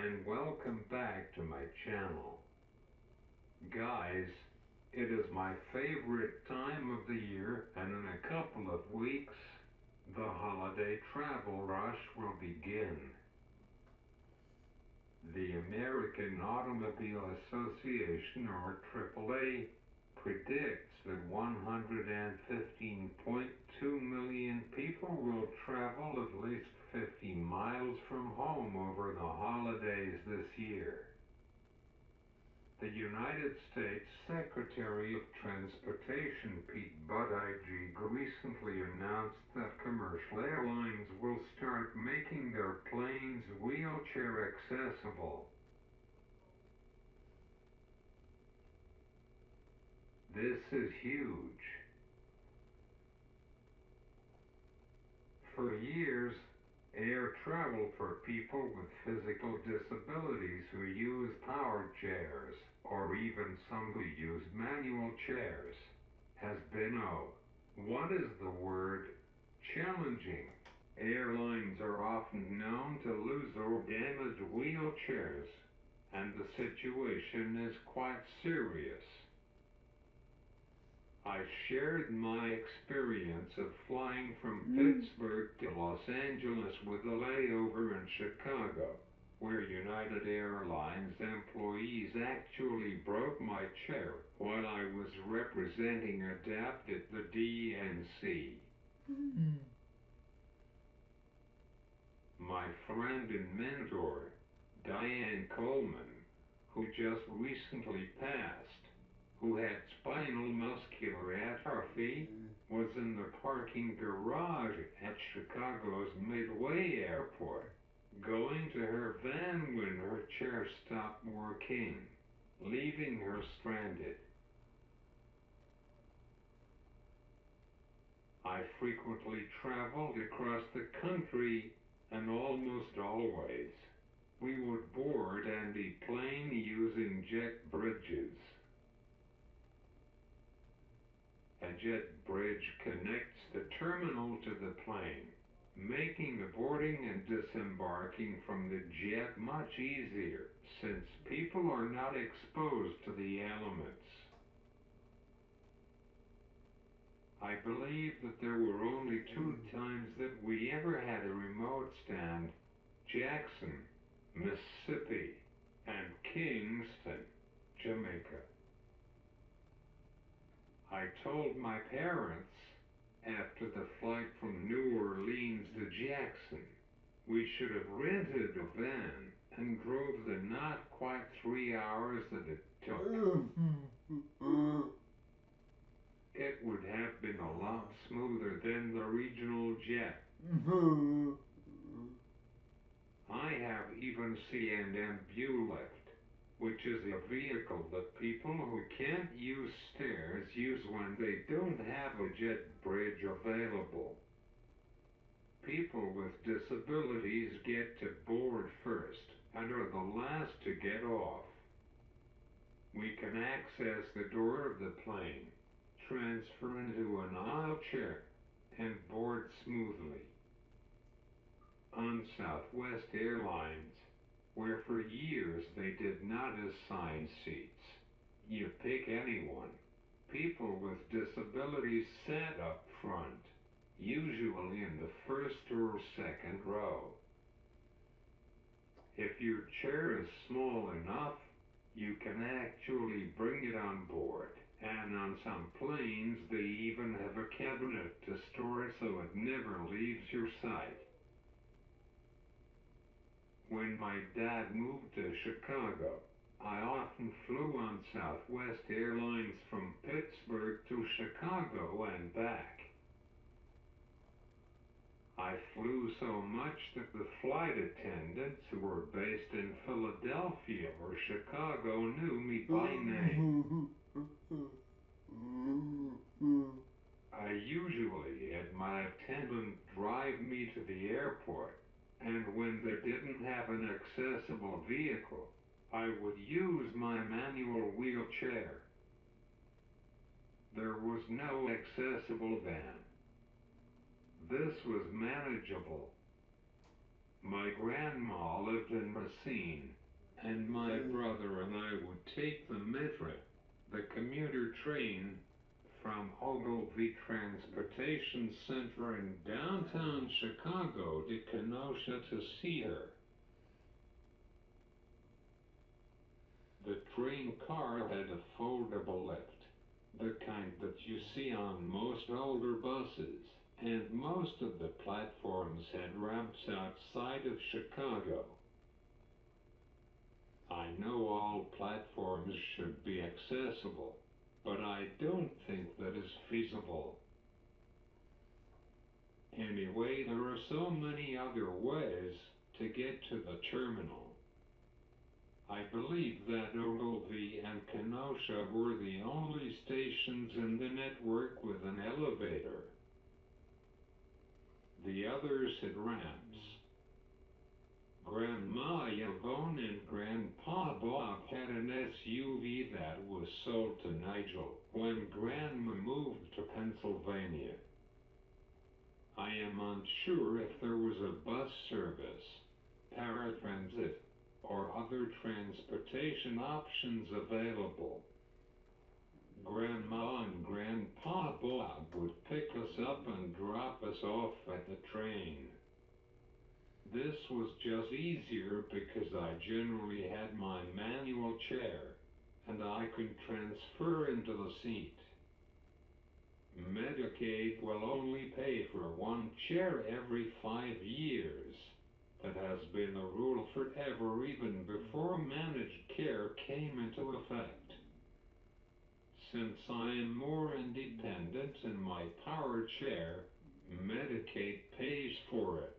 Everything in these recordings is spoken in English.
and welcome back to my channel. Guys, it is my favorite time of the year, and in a couple of weeks, the holiday travel rush will begin. The American Automobile Association, or AAA, predicts that 115.2 million people will travel at least 50 miles from home over the holidays this year. The United States Secretary of Transportation Pete Buttigieg recently announced that commercial airlines will start making their planes wheelchair accessible. This is huge. For years, air travel for people with physical disabilities who use powered chairs, or even some who use manual chairs, has been, what is the word? Challenging. Airlines are often known to lose or damage wheelchairs, and the situation is quite serious. I shared my experience of flying from Pittsburgh to Los Angeles with a layover in Chicago, where United Airlines employees actually broke my chair while I was representing ADAPT at the DNC. My friend and mentor, Diane Coleman, who just recently passed, who had spinal muscular atrophy, was in the parking garage at Chicago's Midway Airport, going to her van when her chair stopped working, leaving her stranded. I frequently traveled across the country, and almost always, we would board and deplane using jet bridges. A jet bridge connects the terminal to the plane, making the boarding and disembarking from the jet much easier, since people are not exposed to the elements. I believe that there were only 2 times that we ever had a remote stand: Jackson, Mississippi, and Kingston, Jamaica. I told my parents, after the flight from New Orleans to Jackson, we should have rented a van and drove the not quite 3 hours that it took. It would have been a lot smoother than the regional jet. I have even C&M Bulift, which is a vehicle that people who can't use stairs use when they don't have a jet bridge available. People with disabilities get to board first and are the last to get off. We can access the door of the plane, transfer into an aisle chair, and board smoothly. On Southwest Airlines, where for years they did not assign seats, you pick anyone. People with disabilities sat up front, usually in the first or second row. If your chair is small enough, you can actually bring it on board, and on some planes they even have a cabinet to store it so it never leaves your sight. When my dad moved to Chicago, I often flew on Southwest Airlines from Pittsburgh to Chicago and back. I flew so much that the flight attendants who were based in Philadelphia or Chicago knew me by name. I usually had my attendant drive me to the airport, and when they didn't have an accessible vehicle, I would use my manual wheelchair. There was no accessible van. This was manageable. My grandma lived in Racine, and my brother and I would take the metro, the commuter train, from Ogilvie Transportation Center in downtown Chicago to Kenosha to see her. The train car had a foldable lift, the kind that you see on most older buses, and most of the platforms had ramps outside of Chicago. I know all platforms should be accessible, but I don't think that is feasible. Anyway, there are so many other ways to get to the terminal. I believe that Ogilvie and Kenosha were the only stations in the network with an elevator. The others had ramps. Grandma Yvonne and Grandpa Bob had an SUV that was sold to Nigel when Grandma moved to Pennsylvania. I am unsure if there was a bus service, paratransit, or other transportation options available. Grandma and Grandpa Bob would pick us up and drop us off at the train. This was just easier because I generally had my manual chair, and I could transfer into the seat. Medicaid will only pay for one chair every 5 years. That has been the rule forever, even before managed care came into effect. Since I am more independent in my power chair, Medicaid pays for it.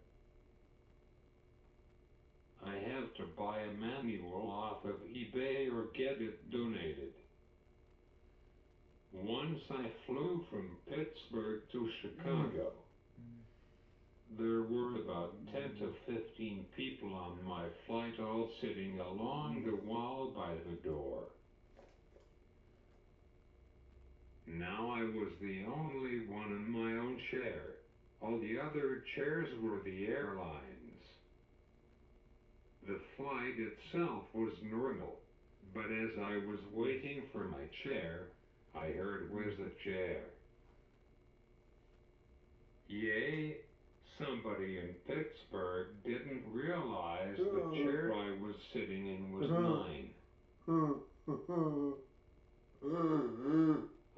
I have to buy a manual off of eBay or get it donated. Once I flew from Pittsburgh to Chicago. There were about 10 to 15 people on my flight, all sitting along the wall by the door. Now I was the only one in my own chair. All the other chairs were the airlines. The flight itself was normal, but as I was waiting for my chair, I heard, "Where's the chair?" Yay! Somebody in Pittsburgh didn't realize the chair I was sitting in was mine.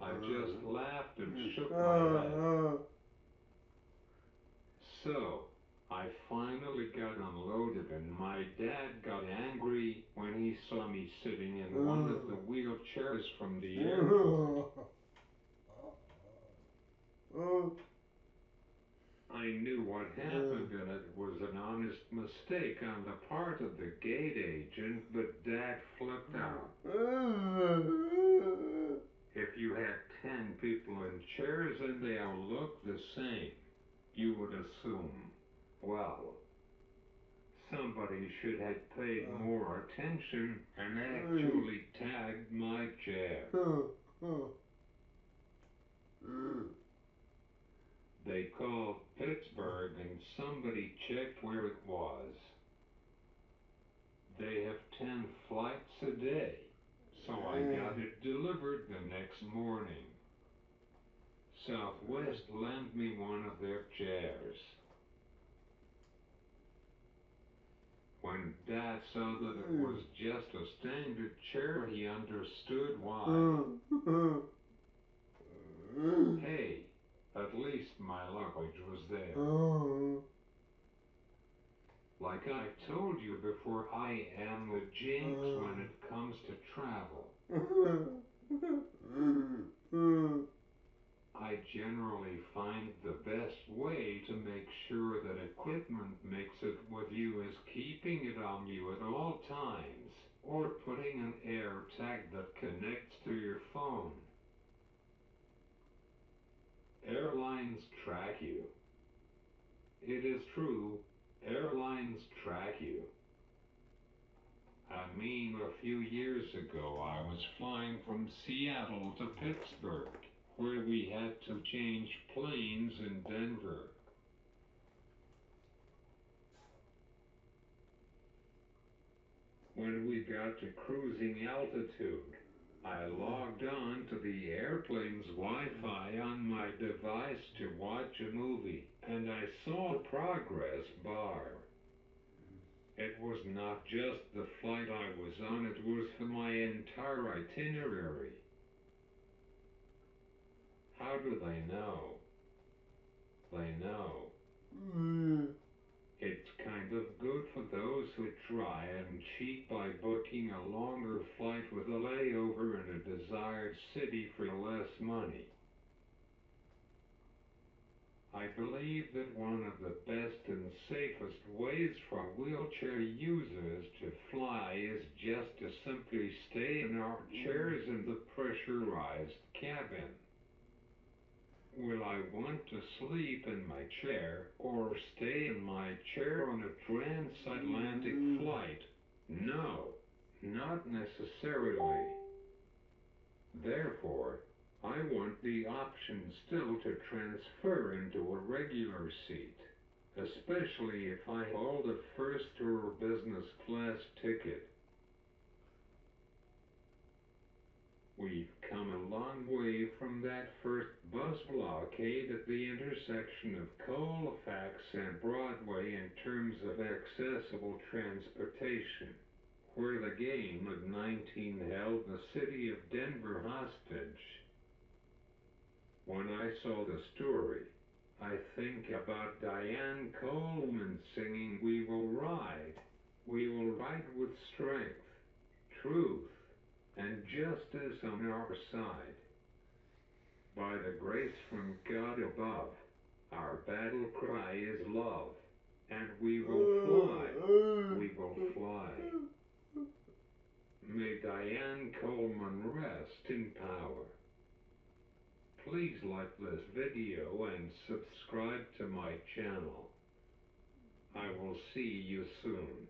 I just laughed and shook my head. So, I finally got unloaded, and my dad got angry when he saw me sitting in one of the wheelchairs from the airport. I knew what happened, and it was an honest mistake on the part of the gate agent, but Dad flipped out. If you had 10 people in chairs and they all looked the same, you would assume, well, somebody should have paid more attention and actually tagged my chair. They called Pittsburgh and somebody checked where it was. They have 10 flights a day, so I got it delivered the next morning. Southwest lent me one of their chairs. When Dad saw that it was just a standard chair, he understood why. Hey, at least my luggage was there. Like I told you before, I am the jinx when it comes to travel. I generally find the best way to make sure that equipment makes it with you is keeping it on you at all times, or putting an air tag that connects to your phone. Airlines track you. It is true, airlines track you. I mean, a few years ago I was flying from Seattle to Pittsburgh, where we had to change planes in Denver. When we got to cruising altitude, I logged on to the airplane's Wi-Fi on my device to watch a movie, and I saw a progress bar. It was not just the flight I was on, it was for my entire itinerary. How do they know? They know. It's kind of good for those who try and cheat by booking a longer flight with a layover in a desired city for less money. I believe that one of the best and safest ways for wheelchair users to fly is just to simply stay in our chairs in the pressurized cabin. Will I want to sleep in my chair or stay in my chair on a transatlantic flight? No, not necessarily. Therefore, I want the option still to transfer into a regular seat, especially if I hold a first or business class ticket. We've come a long way from that first bus blockade at the intersection of Colfax and Broadway in terms of accessible transportation, where the game of 19 held the city of Denver hostage. When I saw the story, I think about Diane Coleman singing We will ride with strength, truth, and justice on our side. By the grace from God above, our battle cry is love, and we will fly, we will fly. May Diane Coleman rest in power. Please like this video and subscribe to my channel. I will see you soon.